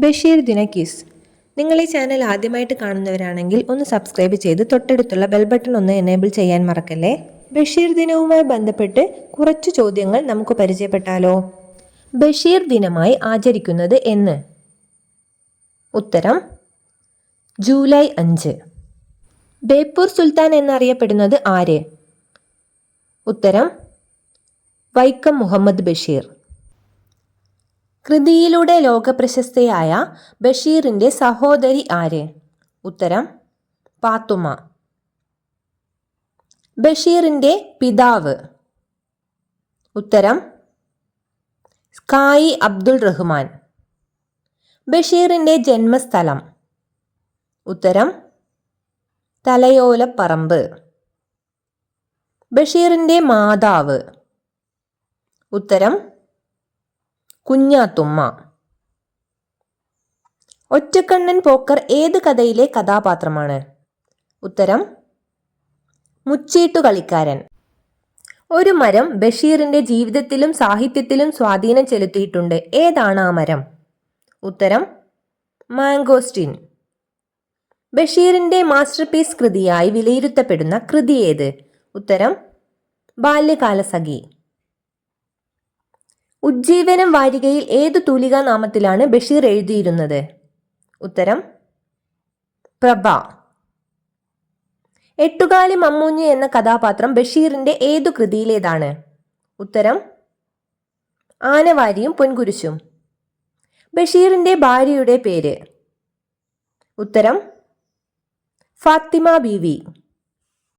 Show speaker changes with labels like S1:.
S1: ബഷീർ ദിന ക്വിസ്. നിങ്ങൾ ഈ ചാനൽ ആദ്യമായിട്ട് കാണുന്നവരാണെങ്കിൽ ഒന്ന് സബ്സ്ക്രൈബ് ചെയ്ത് തൊട്ടടുത്തുള്ള ബെൽ ബട്ടൺ ഒന്ന് എനേബിൾ ചെയ്യാൻ മറക്കല്ലേ. ബഷീർ ദിനവുമായി ബന്ധപ്പെട്ട് കുറച്ച് ചോദ്യങ്ങൾ നമുക്ക് പരിചയപ്പെട്ടാലോ. ബഷീർ ദിനമായി ആചരിക്കുന്നത് എന്ന്? ഉത്തരം ജൂലൈ 5. ബേപ്പൂർ സുൽത്താൻ എന്നറിയപ്പെടുന്നത് ആര്? ഉത്തരം വൈക്കം മുഹമ്മദ് ബഷീർ. കൃതിയിലൂടെ ലോകപ്രശസ്തയായ ബഷീറിൻ്റെ സഹോദരി ആര്? ഉത്തരം പാത്തുമ്മ. ബഷീറിൻ്റെ പിതാവ്? ഉത്തരം കായി അബ്ദുൾ റഹ്മാൻ. ബഷീറിൻ്റെ ജന്മസ്ഥലം? ഉത്തരം തലയോലപ്പറമ്പ്. ബഷീറിൻ്റെ മാതാവ്? ഉത്തരം കുഞ്ഞാത്തുമ്മ. ഒറ്റക്കണ്ണൻ പോക്കർ ഏത് കഥയിലെ കഥാപാത്രമാണ്? ഉത്തരം മുച്ചീട്ടുകളിക്കാരൻ. ഒരു മരം ബഷീറിന്റെ ജീവിതത്തിലും സാഹിത്യത്തിലും സ്വാധീനം ചെലുത്തിയിട്ടുണ്ട്. ഏതാണ് ആ മരം? ഉത്തരം മാംഗോസ്റ്റിൻ. ബഷീറിന്റെ മാസ്റ്റർപീസ് കൃതിയായി വിലയിരുത്തപ്പെടുന്ന കൃതി ഏത്? ഉത്തരം ബാല്യകാലസഖി. ഉജ്ജീവനം വാരികയിൽ ഏതു തൂലികാ നാമത്തിലാണ് ബഷീർ എഴുതിയിരുന്നത്? ഉത്തരം പ്രഭ. എട്ടുകാലി മമ്മൂഞ്ഞ് എന്ന കഥാപാത്രം ബഷീറിന്റെ ഏതു കൃതിയിലേതാണ്? ഉത്തരം ആനവാരിയും പൊൻകുരിശും. ബഷീറിന്റെ ഭാര്യയുടെ പേര്? ഉത്തരം ഫാത്തിമ ബീവി.